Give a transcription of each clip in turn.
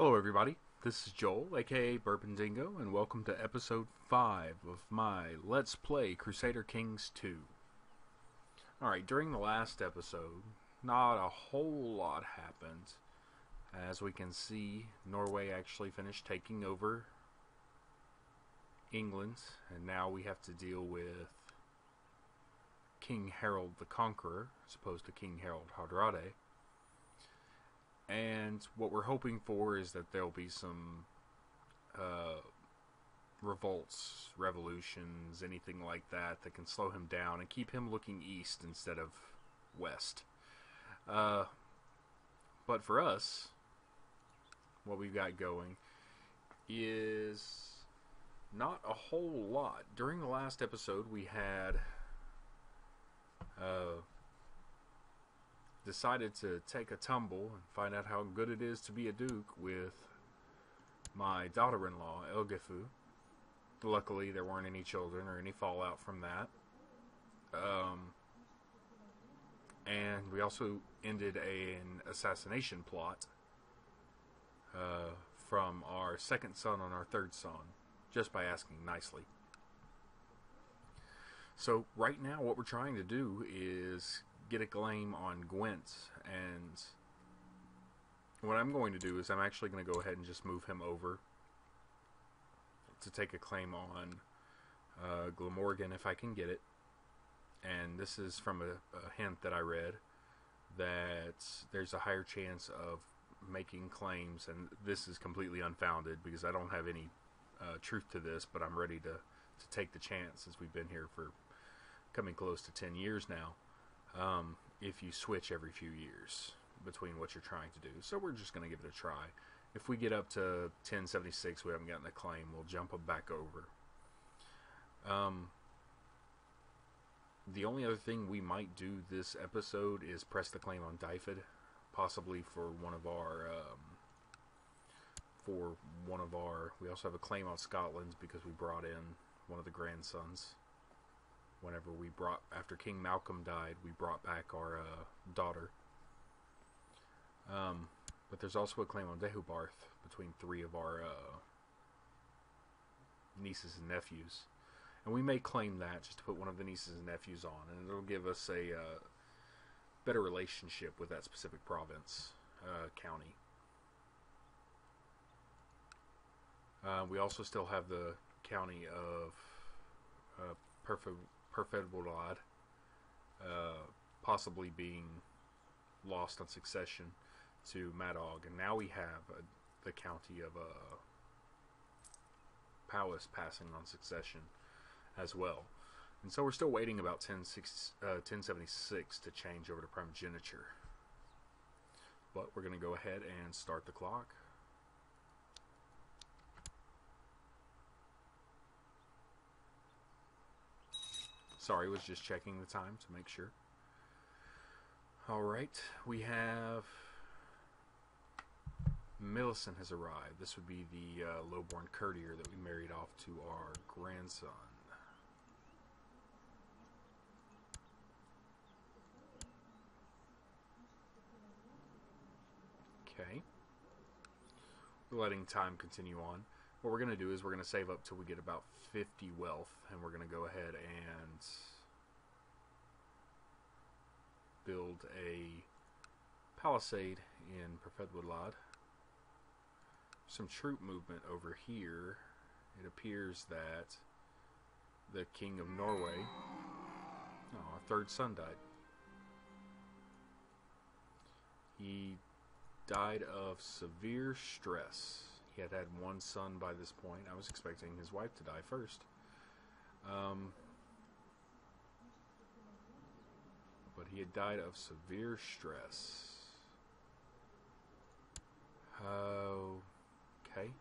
Hello everybody, this is Joel, aka Bourbon Dingo, and welcome to episode 5 of my Let's Play Crusader Kings 2. Alright, during the last episode, not a whole lot happened. As we can see, Norway actually finished taking over England, and now we have to deal with King Harold the Conqueror, as opposed to King Harold Hardrade. And what we're hoping for is that there'll be some revolts, revolutions, anything like that that can slow him down and keep him looking east instead of west. But for us, what we've got going is not a whole lot. During the last episode, we had decided to take a tumble and find out how good it is to be a duke with my daughter-in-law, Elgifu. Luckily, there weren't any children or any fallout from that. And we also ended an assassination plot from our second son on our third son, just by asking nicely. So right now what we're trying to do is get a claim on Gwent, and what I'm going to do is I'm actually going to go ahead and just move him over to take a claim on Glamorgan if I can get it. And this is from a hint that I read that there's a higher chance of making claims, and this is completely unfounded because I don't have any truth to this, but I'm ready to take the chance since we've been here for coming close to 10 years now. If you switch every few years between what you're trying to do. So we're just going to give it a try. If we get up to 1076, we haven't gotten a claim, we'll jump them back over. The only other thing we might do this episode is press the claim on Dyfed, possibly for one of our we also have a claim on Scotland because we brought in one of the grandsons. Whenever we brought, after King Malcolm died, we brought back our daughter. But there's also a claim on Dehubarth between 3 of our nieces and nephews. And we may claim that just to put one of the nieces and nephews on, and it'll give us a better relationship with that specific province, county. We also still have the county of Perfedwolad, possibly being lost on succession to Madog, and now we have the county of Powys passing on succession as well. And so we're still waiting about 1076 to change over to primogeniture. But we're going to go ahead and start the clock. Sorry, was just checking the time to make sure. Alright, we have Millicent has arrived. This would be the lowborn courtier that we married off to our grandson. Okay. We're letting time continue on. What we're going to do is we're going to save up till we get about 50 wealth, and we're going to go ahead and build a palisade in Perfedwolad. Some troop movement over here. It appears that the King of Norway, our third son, died. He died of severe stress. He had one son by this point. I was expecting his wife to die first. But he had died of severe stress. Okay,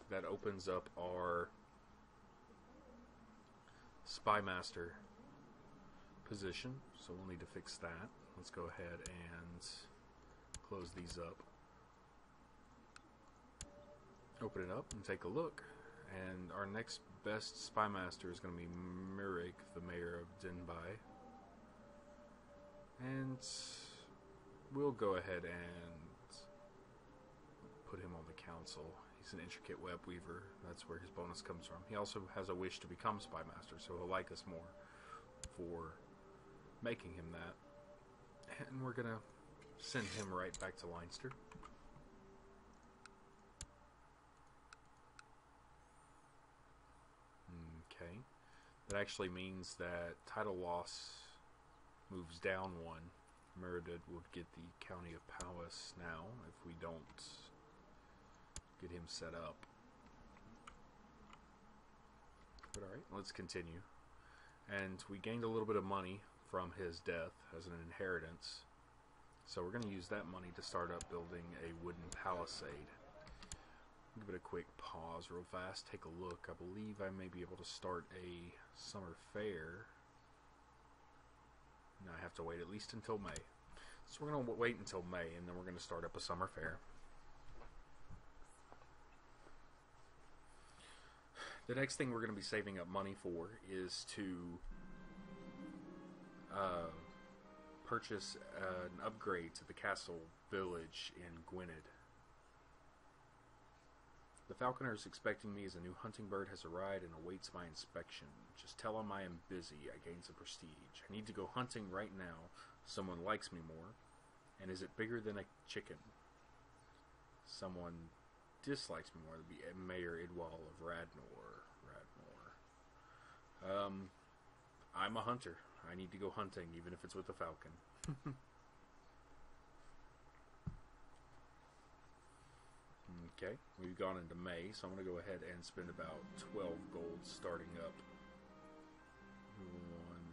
that opens up our spy master position, so we'll need to fix that. Let's go ahead and close these up. Open it up and take a look, and our next best spy master is going to be Murik, the mayor of Dinby, and we'll go ahead and put him on the council. He's an intricate web weaver. That's where his bonus comes from. He also has a wish to become spy master, so he'll like us more for making him that. And we're gonna send him right back to Leinster. Okay. That actually means that title loss moves down one. Meredith would get the county of Powys now if we don't get him set up. But alright, let's continue. And we gained a little bit of money from his death as an inheritance. So we're going to use that money to start up building a wooden palisade. Give it a quick pause real fast, take a look. I believe I may be able to start a summer fair. Now I have to wait at least until May. So we're going to wait until May, and then we're going to start up a summer fair. The next thing we're going to be saving up money for is to purchase an upgrade to the castle village in Gwynedd. The falconer is expecting me as a new hunting bird has arrived and awaits my inspection. Just tell him I am busy. I gain some prestige. I need to go hunting right now. Someone likes me more. And is it bigger than a chicken? Someone dislikes me more. It'd be Mayor Idwal of Radnor. I'm a hunter. I need to go hunting, even if it's with a falcon. Okay, we've gone into May, so I'm going to go ahead and spend about 12 gold starting up one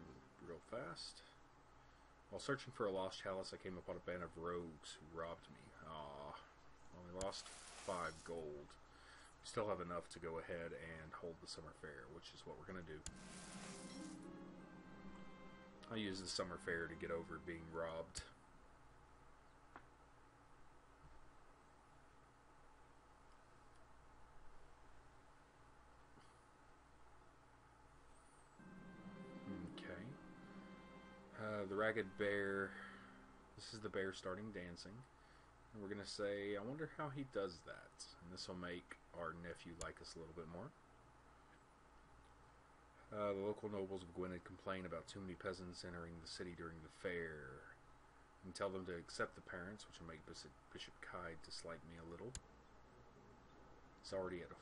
real fast. While searching for a lost chalice, I came upon a band of rogues who robbed me. Ah, only lost 5 gold. We still have enough to go ahead and hold the summer fair, which is what we're going to do. I'll use the summer fair to get over being robbed. The Ragged Bear. This is the bear starting dancing. And we're going to say, I wonder how he does that. And this will make our nephew like us a little bit more. The local nobles of Gwynedd complain about too many peasants entering the city during the fair. And tell them to accept the parents, which will make Bishop Kai dislike me a little. It's already at a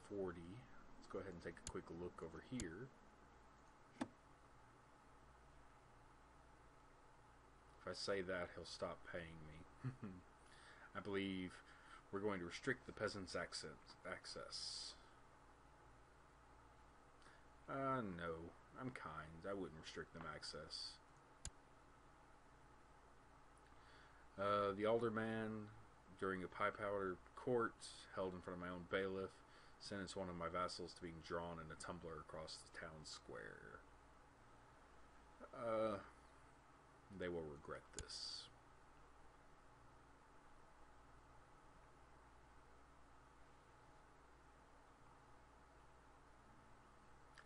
40. Let's go ahead and take a quick look over here. If I say that, he'll stop paying me. I believe we're going to restrict the peasants' access. No. I'm kind. I wouldn't restrict them access. The alderman, during a pie-powder court held in front of my own bailiff, sentenced one of my vassals to being drawn in a tumbler across the town square. They will regret this.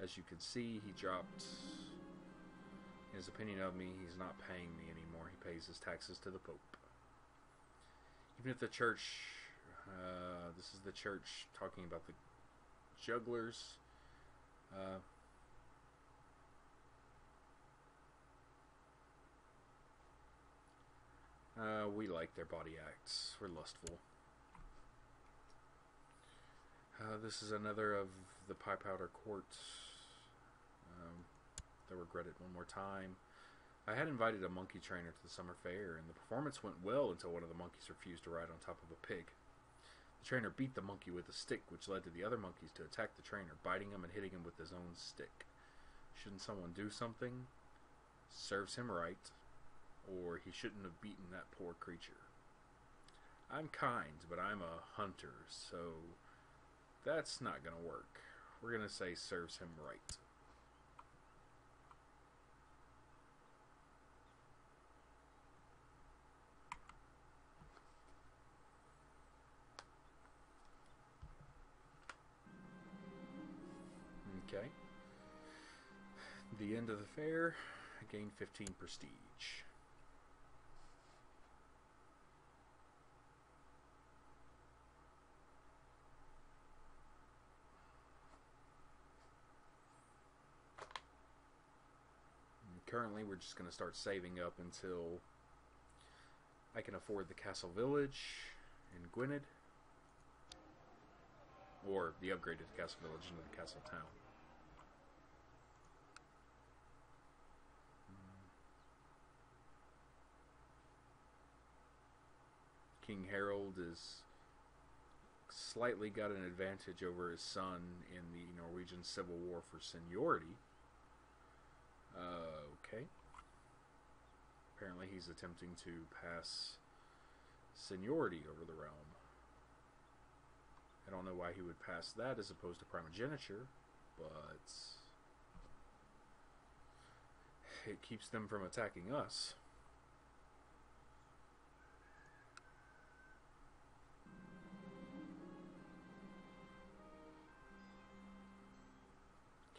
As you can see, he dropped his opinion of me. He's not paying me anymore. He pays his taxes to the Pope. Even if the church, this is the church talking about the jugglers. We like their body acts. We're lustful. This is another of the pie powder courts. They'll regret it one more time. I had invited a monkey trainer to the summer fair, and the performance went well until one of the monkeys refused to ride on top of a pig. The trainer beat the monkey with a stick, which led to the other monkeys to attack the trainer, biting him and hitting him with his own stick. Shouldn't someone do something? Serves him right. Or he shouldn't have beaten that poor creature. I'm kind, but I'm a hunter, so that's not going to work. We're going to say serves him right. Okay. The end of the fair, I gained 15 prestige. currently we're just going to start saving up until I can afford the castle village in Gwynedd, or the upgraded castle village into the castle town. King Harold is slightly got an advantage over his son in the Norwegian Civil War for seniority. Okay. Apparently he's attempting to pass seniority over the realm. I don't know why he would pass that as opposed to primogeniture, but it keeps them from attacking us.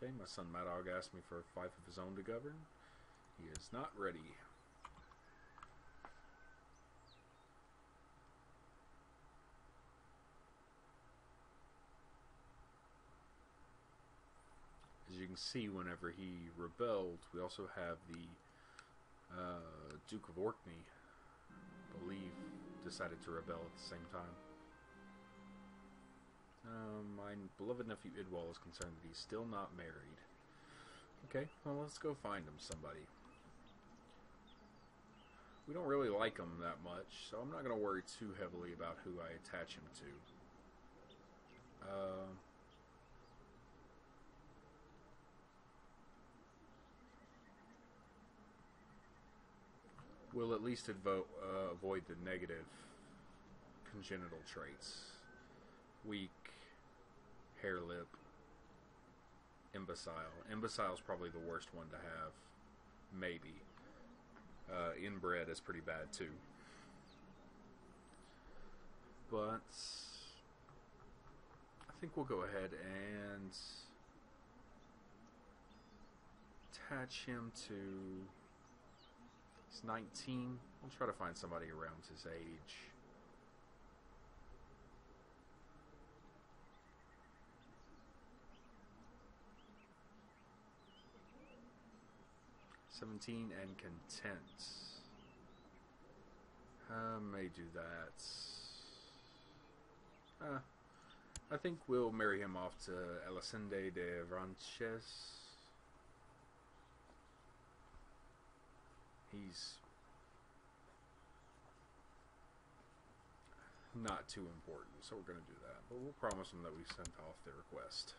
Okay, my son Madog asked me for a fief of his own to govern. He is not ready. As you can see, whenever he rebelled, we also have the Duke of Orkney, I believe, decided to rebel at the same time. My beloved nephew Idwal is concerned that he's still not married. Okay, well, let's go find him somebody. We don't really like him that much, so I'm not going to worry too heavily about who I attach him to. We'll at least avoid the negative congenital traits. Weak, hair lip, imbecile. Imbecile's probably the worst one to have. Maybe. Inbred is pretty bad too. But I think we'll go ahead and attach him to... He's 19. We'll try to find somebody around his age. "17 and content." May do that. I think we'll marry him off to Elisinde de Ranches. He's not too important, so we're going to do that. But we'll promise him that we sent off the request.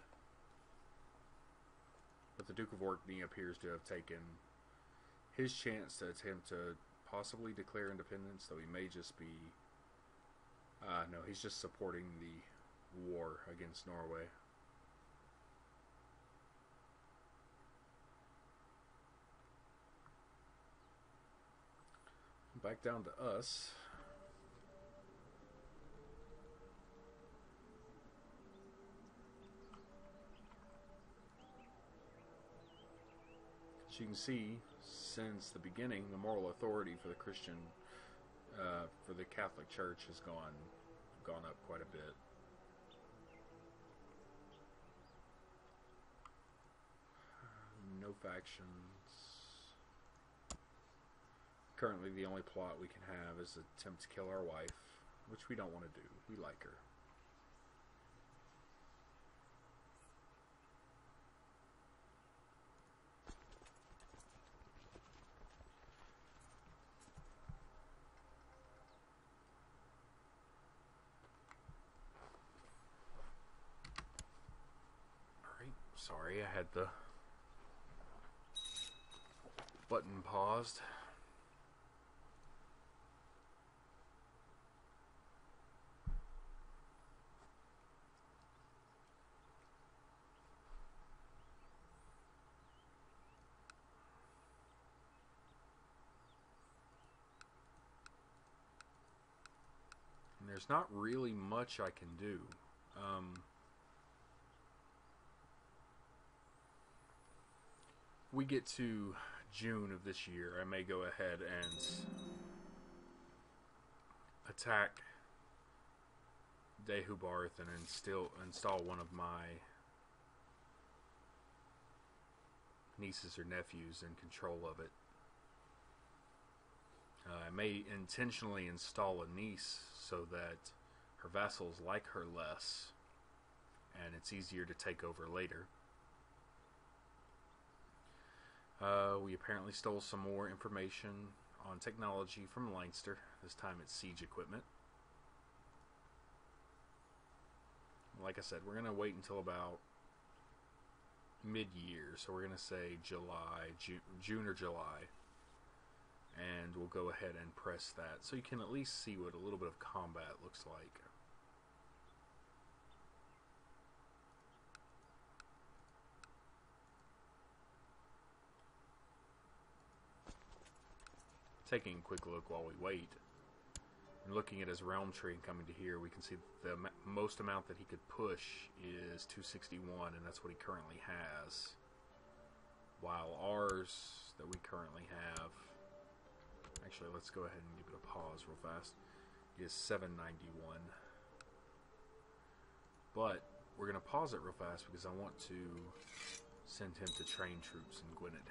But the Duke of Orkney appears to have taken his chance to attempt to possibly declare independence, though he may just be... no, he's just supporting the war against Norway. Back down to us. As you can see, since the beginning, the moral authority for the Christian, for the Catholic Church has gone up quite a bit. No factions. Currently, the only plot we can have is attempt to kill our wife, which we don't want to do. We like her. Alright, sorry, I had the button paused. There's not really much I can do. We get to June of this year, I may go ahead and attack Dehubarth and install one of my nieces or nephews in control of it. I may intentionally install a niece so that her vassals like her less, and it's easier to take over later. We apparently stole some more information on technology from Leinster. This time it's siege equipment. Like I said, we're going to wait until about mid-year, so we're going to say July, June or July, and we'll go ahead and press that so you can at least see what a little bit of combat looks like. Taking a quick look while we wait, and looking at his realm tree and coming to here, we can see the most amount that he could push is 261, and that's what he currently has. While ours that we currently have, actually let's go ahead and give it a pause real fast, is 791. But we're going to pause it real fast because I want to send him to train troops in Gwynedd.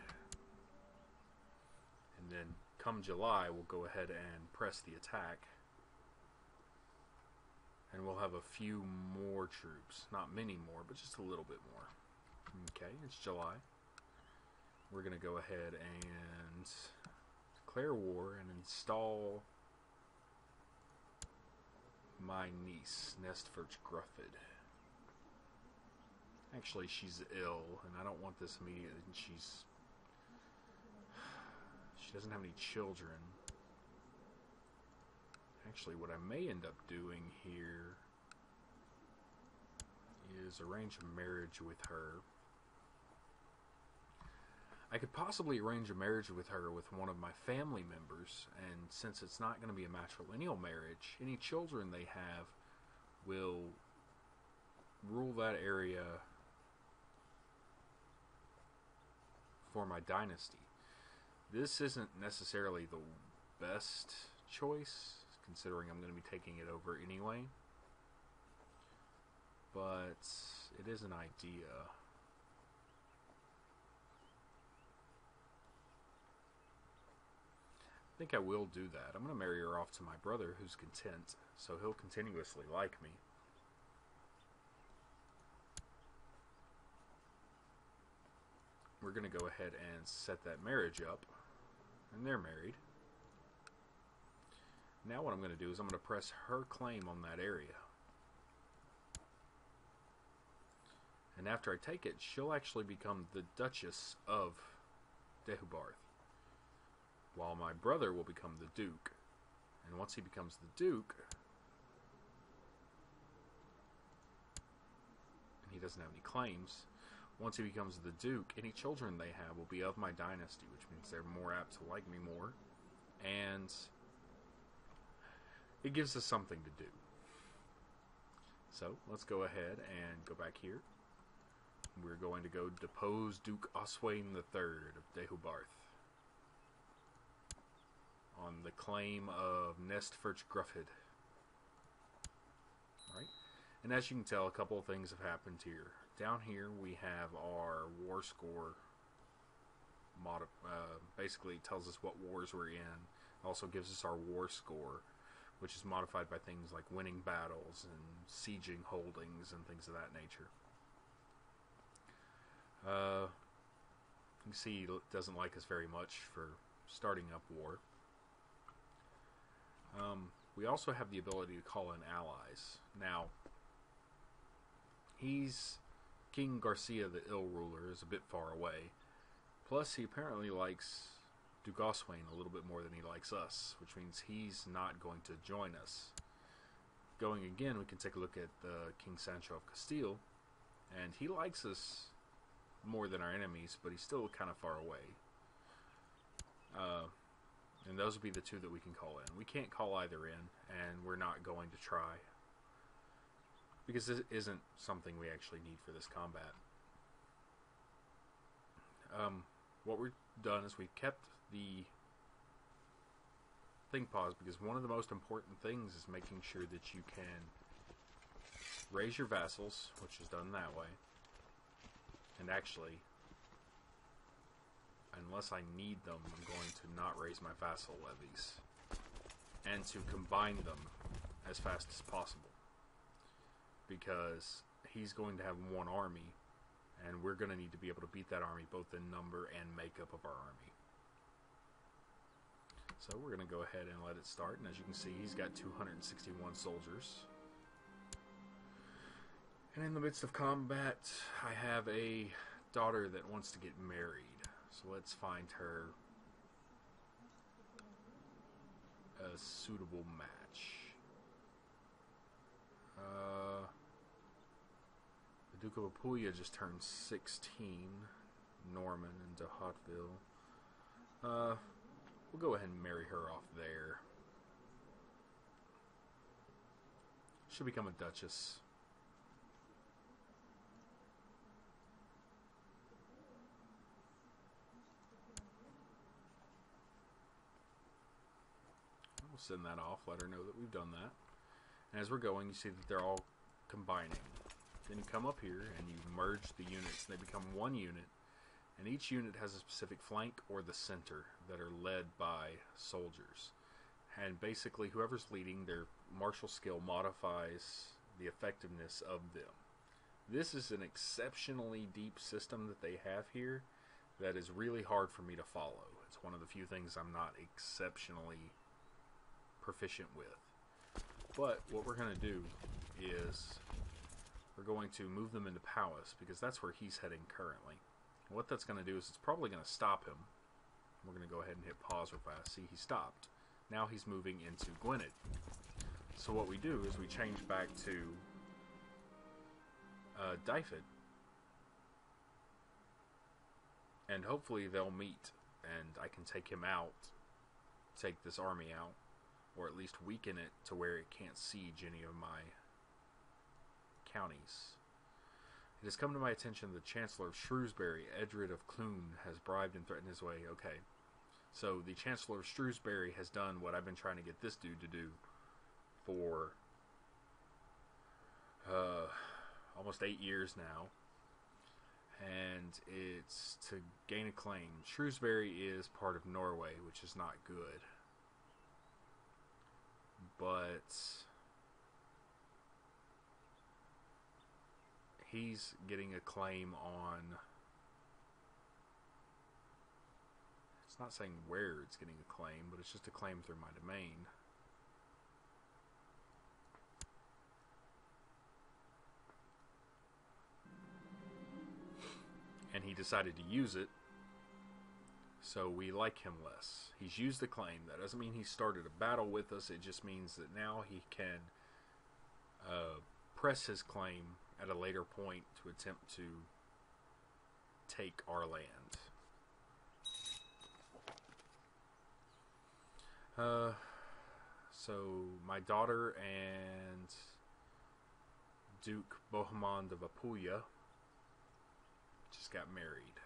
And then come July, we'll go ahead and press the attack. And we'll have a few more troops. Not many more, but just a little bit more. Okay, it's July. We're going to go ahead and declare war and install my niece, Nestfurch Gruffid. Actually, she's ill, and I don't want this immediately. She doesn't have any children. Actually, what I may end up doing here is arrange a marriage with her. I could possibly arrange a marriage with her with one of my family members, and since it's not going to be a matrilineal marriage, any children they have will rule that area for my dynasty. This isn't necessarily the best choice, considering I'm going to be taking it over anyway, but it is an idea. I think I will do that. I'm going to marry her off to my brother, who's content, so he'll continuously like me. We're going to go ahead and set that marriage up, and they're married. Now what I'm going to do is I'm going to press her claim on that area. And after I take it, she'll actually become the Duchess of Deheubarth, while my brother will become the Duke. And once he becomes the Duke, and he doesn't have any claims, once he becomes the Duke, any children they have will be of my dynasty, which means they're more apt to like me more, and it gives us something to do. So, let's go ahead and go back here. We're going to go depose Duke Oswain III of Deheubarth on the claim of Nestfurch Gruffid. Alright, and as you can tell, a couple of things have happened here. Down here we have our war score. Basically tells us what wars we're in. Also gives us our war score, which is modified by things like winning battles and sieging holdings and things of that nature. You can see he doesn't like us very much for starting up war. We also have the ability to call in allies. Now, King Garcia the Ill Ruler is a bit far away. Plus, he apparently likes Duke Oswain a little bit more than he likes us, which means he's not going to join us. Going again, we can take a look at King Sancho of Castile, and he likes us more than our enemies, but he's still kind of far away. And those would be the two that we can call in. We can't call either in, and we're not going to try, because this isn't something we actually need for this combat. What we've done is we've kept the thing paused, because one of the most important things is making sure that you can raise your vassals, which is done that way. And actually, unless I need them, I'm going to not raise my vassal levies. And to combine them as fast as possible. Because he's going to have one army, and we're going to need to be able to beat that army both in number and makeup of our army. So we're going to go ahead and let it start, and as you can see, he's got 261 soldiers. And in the midst of combat, I have a daughter that wants to get married. So let's find her a suitable match. The Duke of Apulia just turned 16. Norman into Hotville. We'll go ahead and marry her off there. She'll become a duchess. We'll send that off, let her know that we've done that. And as we're going, you see that they're all combining. Then you come up here and you merge the units, and they become one unit. And each unit has a specific flank or the center that are led by soldiers. And basically, whoever's leading, their martial skill modifies the effectiveness of them. This is an exceptionally deep system that they have here that is really hard for me to follow. It's one of the few things I'm not exceptionally proficient with. But what we're going to do is we're going to move them into Palace, because that's where he's heading currently. And what that's going to do is it's probably going to stop him. We're going to go ahead and hit pause real fast. See, he stopped. Now he's moving into Gwynedd. So what we do is we change back to Dyfed, and hopefully they'll meet, and I can take him out, take this army out, or at least weaken it to where it can't siege any of my counties. It has come to my attention the Chancellor of Shrewsbury, Edred of Clune, has bribed and threatened his way. Okay, so the Chancellor of Shrewsbury has done what I've been trying to get this dude to do for almost 8 years now, and it's to gain a claim. Shrewsbury is part of Norway, which is not good, but he's getting a claim on, it's not saying where it's getting a claim, but it's just a claim through my domain. And he decided to use it, so we like him less. He's used the claim. That doesn't mean he started a battle with us. It just means that now he can press his claim at a later point to attempt to take our land. So my daughter and Duke Bohemond of Apulia just got married.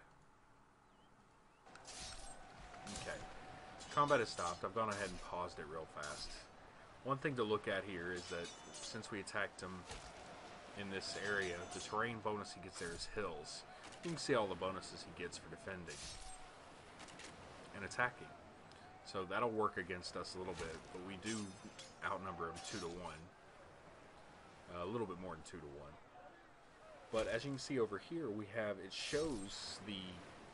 Okay. Combat has stopped. I've gone ahead and paused it real fast. One thing to look at here is that since we attacked him in this area, the terrain bonus he gets there is hills. You can see all the bonuses he gets for defending and attacking. So that'll work against us a little bit, but we do outnumber him 2 to 1. A little bit more than 2 to 1. But as you can see over here, we have, it shows the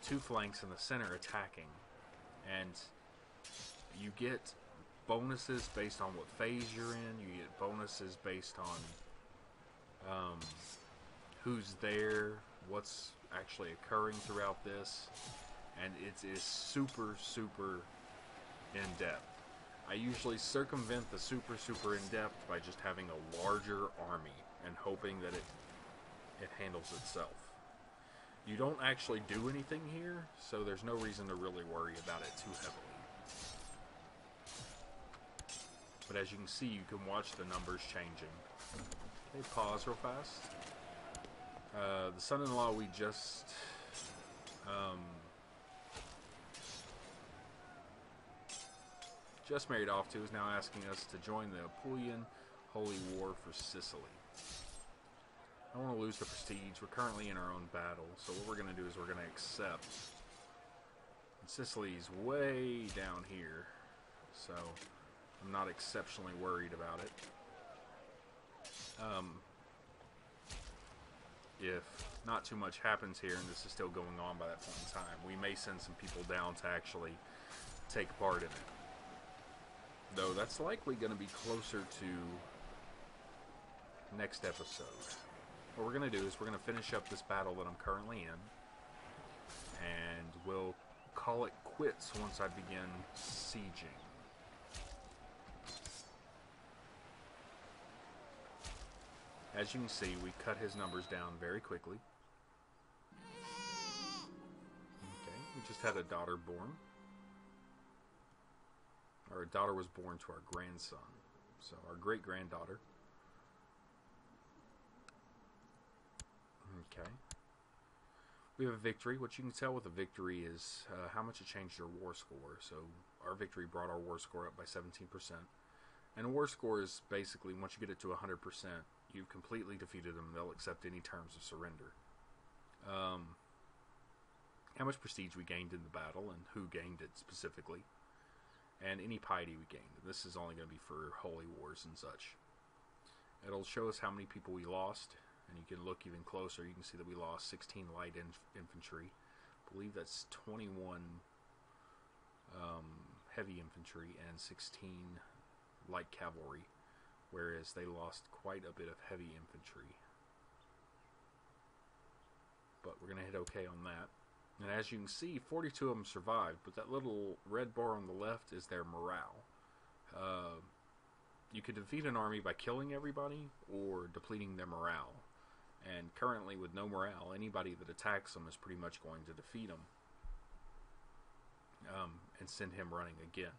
2 flanks in the center attacking. And you get bonuses based on what phase you're in. You get bonuses based on who's there, what's actually occurring throughout this. And it is super, super in-depth. I usually circumvent the super, super in-depth by just having a larger army and hoping that it handles itself. You don't actually do anything here, so there's no reason to really worry about it too heavily. But as you can see, you can watch the numbers changing. Okay, pause real fast. The son-in-law we just married off to is now asking us to join the Apulian Holy War for Sicily. I don't want to lose the prestige. We're currently in our own battle, so what we're going to do is we're going to accept Sicily's way down here, so I'm not exceptionally worried about it. If not too much happens here and this is still going on by that point in time, we may send some people down to actually take part in it. Though that's likely going to be closer to next episode. What we're going to do is we're going to finish up this battle that I'm currently in, and we'll call it quits once I begin sieging. As you can see, we cut his numbers down very quickly. Okay, we just had a daughter born. Or a daughter was born to our grandson. So our great-granddaughter. Okay. We have a victory. What you can tell with a victory is how much it changed your war score. So our victory brought our war score up by 17%. And a war score is basically, once you get it to 100%, you've completely defeated them. They'll accept any terms of surrender. How much prestige we gained in the battle and who gained it specifically. And any piety we gained. This is only going to be for holy wars and such. It'll show us how many people we lost. And you can look even closer. You can see that we lost 16 light infantry. I believe that's 21 heavy infantry and 16 light cavalry. Whereas they lost quite a bit of heavy infantry. But we're going to hit okay on that. And as you can see, 42 of them survived. But that little red bar on the left is their morale. You could defeat an army by killing everybody or depleting their morale. And currently, with no morale, anybody that attacks them is pretty much going to defeat them. And send him running again.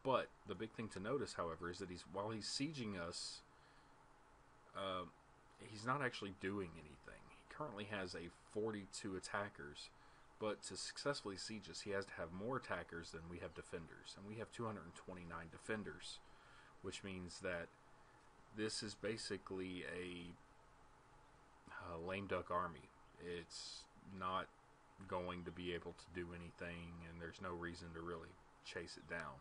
But the big thing to notice, however, is that while he's sieging us, he's not actually doing anything. He currently has a 42 attackers, but to successfully siege us, he has to have more attackers than we have defenders, and we have 229 defenders, which means that this is basically a lame duck army. It's not going to be able to do anything, and there's no reason to really chase it down.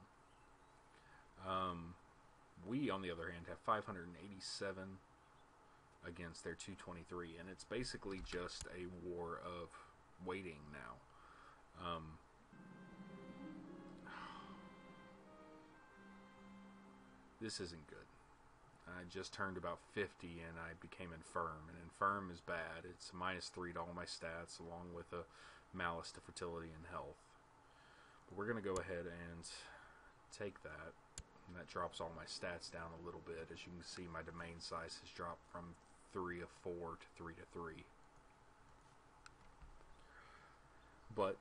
We, on the other hand, have 587 against their 223, and it's basically just a war of waiting now. This isn't good. I just turned about 50 and I became infirm, and infirm is bad. It's -3 to all my stats, along with a malice to fertility and health. But we're going to go ahead and take that, and that drops all my stats down a little bit. As you can see, my domain size has dropped from 3 of 4 to 3 to 3. But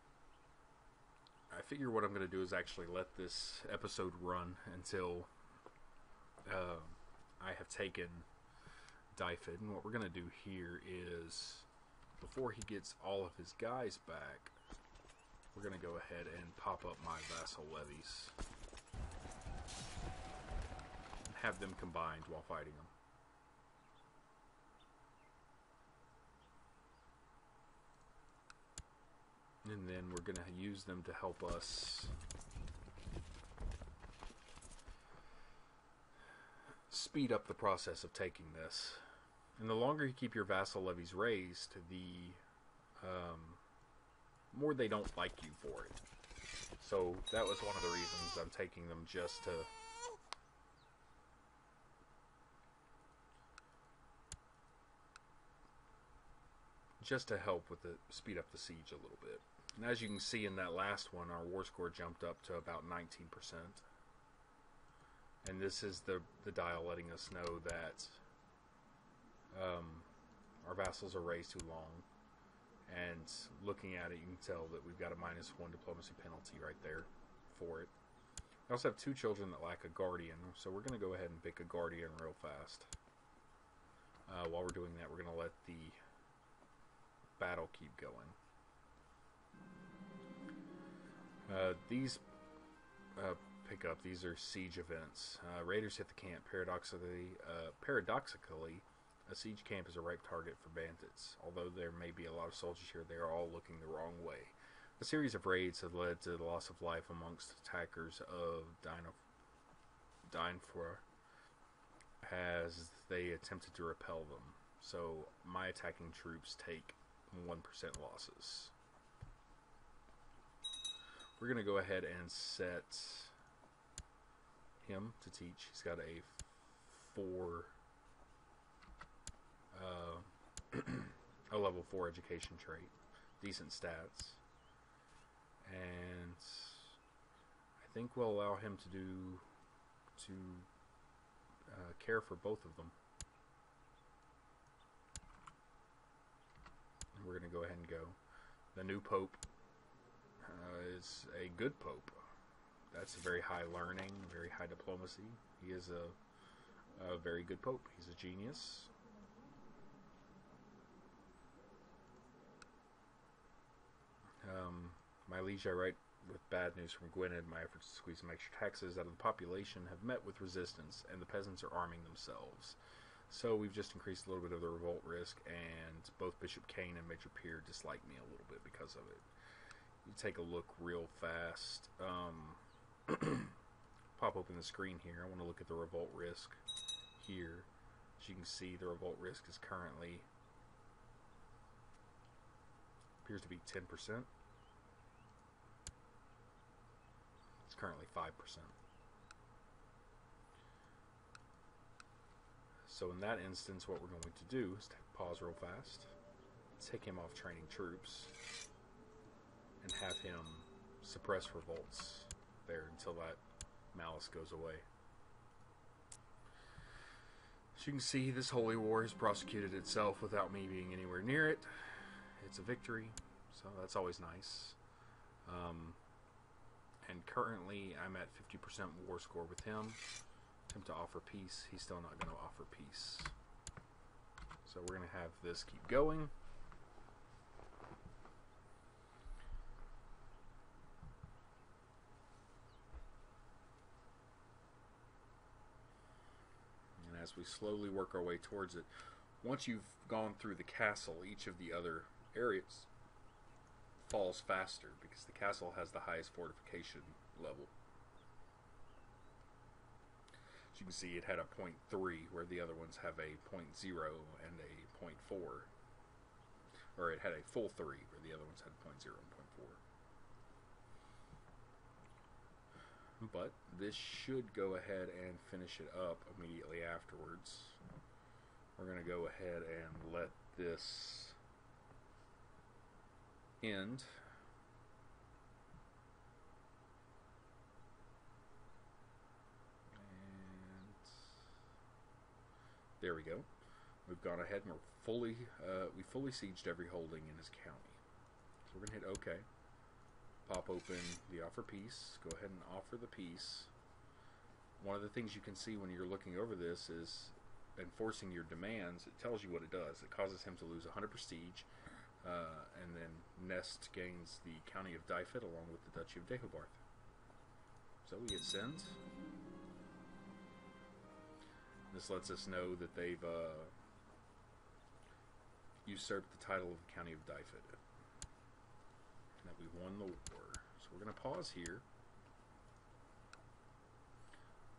I figure what I'm going to do is actually let this episode run until I have taken Dyfed. And what we're going to do here is, before he gets all of his guys back, we're going to go ahead and pop up my vassal levies. And have them combined while fighting them. And then we're going to use them to help us speed up the process of taking this. And the longer you keep your vassal levies raised, the more they don't like you for it. So that was one of the reasons I'm taking them, just to help with the speed up the siege a little bit. And as you can see in that last one, our war score jumped up to about 19%. And this is the dial letting us know that our vassals are raised too long. And looking at it, you can tell that we've got a -1 diplomacy penalty right there for it. I also have 2 children that lack a guardian, so we're going to go ahead and pick a guardian real fast. While we're doing that, we're going to let the battle keep going. These pick up. These are siege events. Raiders hit the camp. Paradoxically, a siege camp is a ripe target for bandits. Although there may be a lot of soldiers here, they are all looking the wrong way. A series of raids have led to the loss of life amongst attackers of Dinfor as they attempted to repel them. So my attacking troops take 1% losses. We're going to go ahead and set him to teach. He's got a 4 a level 4 education trait, decent stats, and I think we'll allow him to care for both of them. And we're going to go ahead and go. The new pope is a good pope. That's a very high learning, very high diplomacy. He is a very good pope. He's a genius. My liege, I write with bad news from Gwynedd. My efforts to squeeze some extra taxes out of the population have met with resistance, and the peasants are arming themselves. So we've just increased a little bit of the revolt risk, and both Bishop Kane and Major Peer dislike me a little bit because of it. You take a look real fast. Pop open the screen here. I want to look at the revolt risk here. As you can see, the revolt risk is currently appears to be 10%. It's currently 5%. So in that instance, what we're going to do is pause real fast, take him off training troops, and have him suppress revolts there until that malice goes away. As you can see, this holy war has prosecuted itself without me being anywhere near it. It's a victory, so that's always nice. And currently, I'm at 50% war score with him. Attempt to offer peace. He's still not going to offer peace. So we're going to have this keep going. And as we slowly work our way towards it, once you've gone through the castle, each of the other areas falls faster because the castle has the highest fortification level. As you can see, it had a 0.3 where the other ones have a 0.0 and a 0.4. Or it had a full 3 where the other ones had 0.0 and 0.4. But this should go ahead and finish it up immediately afterwards. We're going to go ahead and let this end. And there we go. We've gone ahead and we fully sieged every holding in his county. So we're going to hit OK. Pop open the offer peace. Go ahead and offer the peace. One of the things you can see when you're looking over this is enforcing your demands. It tells you what it does. It causes him to lose 100 prestige. And then Nest gains the county of Dyfed along with the Duchy of Deheubarth. So we hit send. This lets us know that they've usurped the title of the county of Dyfed. And that we won the war. So we're going to pause here.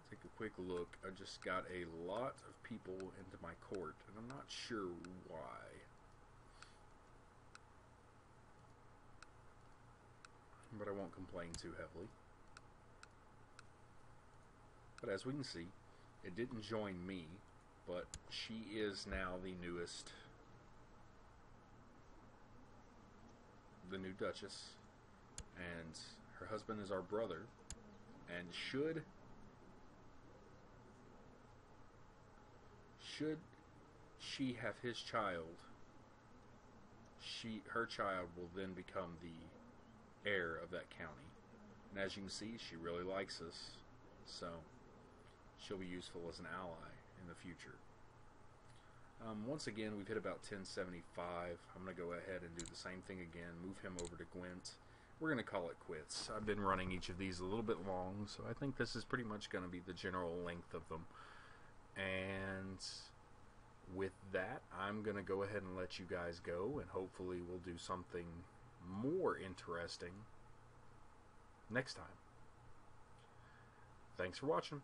Take a quick look. I just got a lot of people into my court, and I'm not sure why. But I won't complain too heavily. But as we can see, it didn't join me, but she is now the new Duchess, and her husband is our brother, and should she have his child, her child will then become the heir of that county. And as you can see, she really likes us, so she'll be useful as an ally in the future. Once again, we've hit about 1075. I'm going to go ahead and do the same thing again, move him over to Gwent. We're going to call it quits. I've been running each of these a little bit long, so I think this is pretty much going to be the general length of them. And with that, I'm going to go ahead and let you guys go, and hopefully we'll do something more interesting next time. Thanks for watching.